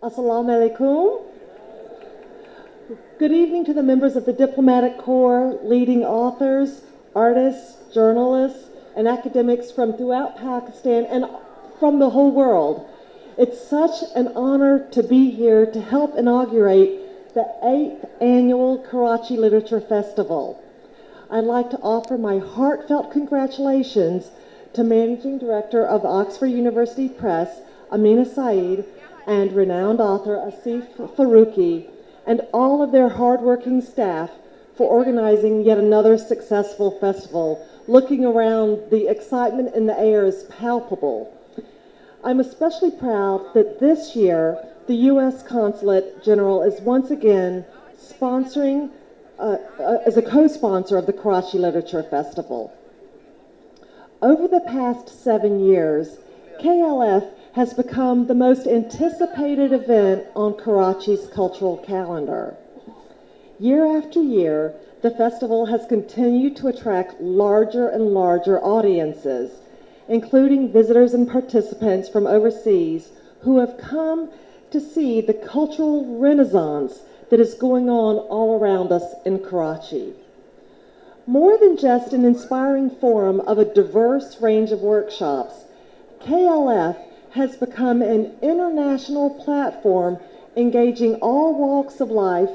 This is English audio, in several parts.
Assalamu alaikum. Good evening to the members of the Diplomatic Corps, leading authors, artists, journalists, and academics from throughout Pakistan and from the whole world. It's such an honor to be here to help inaugurate the 8th annual Karachi Literature Festival. I'd like to offer my heartfelt congratulations to Managing Director of the Oxford University Press, Amina Saeed, and renowned author Asif Faruqi, and all of their hardworking staff for organizing yet another successful festival. Looking around, the excitement in the air is palpable. I'm especially proud that this year the U.S. Consulate General is once again sponsoring, as a co-sponsor of the Karachi Literature Festival. Over the past 7 years, KLF has become the most anticipated event on Karachi's cultural calendar. Year after year, the festival has continued to attract larger and larger audiences, including visitors and participants from overseas who have come to see the cultural renaissance that is going on all around us in Karachi. More than just an inspiring forum of a diverse range of workshops, KLF has become an international platform engaging all walks of life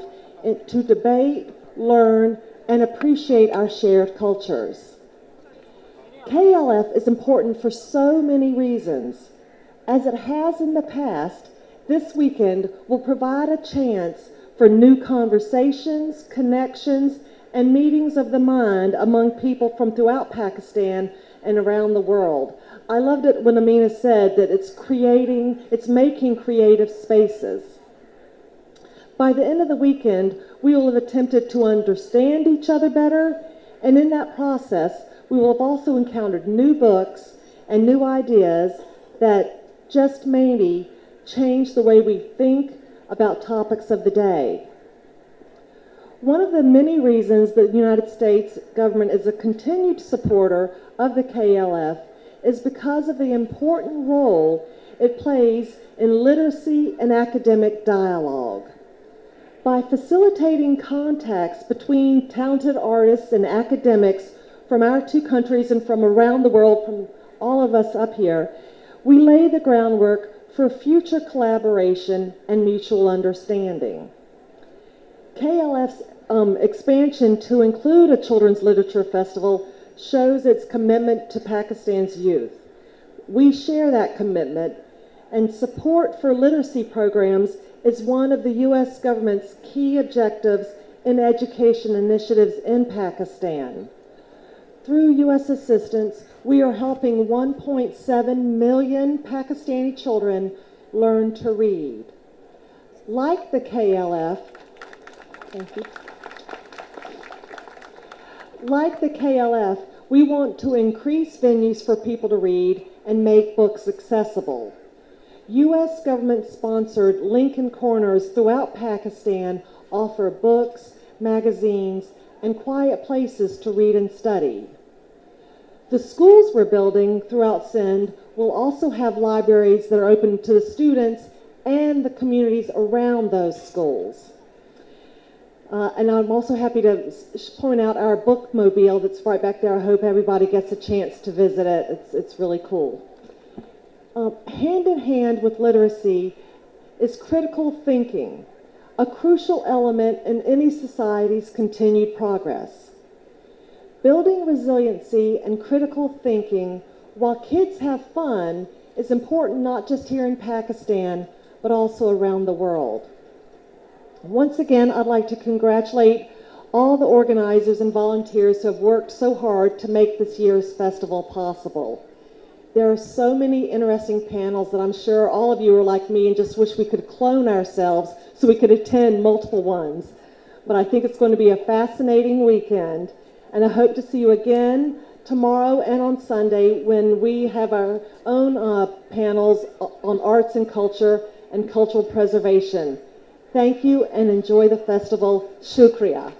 to debate, learn, and appreciate our shared cultures. KLF is important for so many reasons. As it has in the past, this weekend will provide a chance for new conversations, connections, and meetings of the mind among people from throughout Pakistan and around the world. I loved it when Amina said that it's making creative spaces. By the end of the weekend, we will have attempted to understand each other better, and in that process, we will have also encountered new books and new ideas that just maybe change the way we think about topics of the day. One of the many reasons the United States government is a continued supporter of the KLF is because of the important role it plays in literacy and academic dialogue. By facilitating contacts between talented artists and academics from our two countries and from around the world, from all of us up here, we lay the groundwork for future collaboration and mutual understanding. KLF's expansion to include a children's literature festival shows its commitment to Pakistan's youth. We share that commitment, and support for literacy programs is one of the U.S. government's key objectives in education initiatives in Pakistan. Through U.S. assistance, we are helping 1.7 million Pakistani children learn to read. Like the KLF, thank you. Like the KLF, we want to increase venues for people to read and make books accessible. U.S. government-sponsored Lincoln Corners throughout Pakistan offer books, magazines, and quiet places to read and study. The schools we're building throughout Sindh will also have libraries that are open to the students and the communities around those schools. And I'm also happy to point out our bookmobile that's right back there. I hope everybody gets a chance to visit it. It's really cool. Hand in hand with literacy is critical thinking, a crucial element in any society's continued progress. Building resiliency and critical thinking while kids have fun is important not just here in Pakistan, but also around the world. Once again, I'd like to congratulate all the organizers and volunteers who have worked so hard to make this year's festival possible. There are so many interesting panels that I'm sure all of you are like me and just wish we could clone ourselves so we could attend multiple ones. But I think it's going to be a fascinating weekend, and I hope to see you again tomorrow and on Sunday when we have our own panels on arts and culture and cultural preservation. Thank you and enjoy the festival. Shukriya.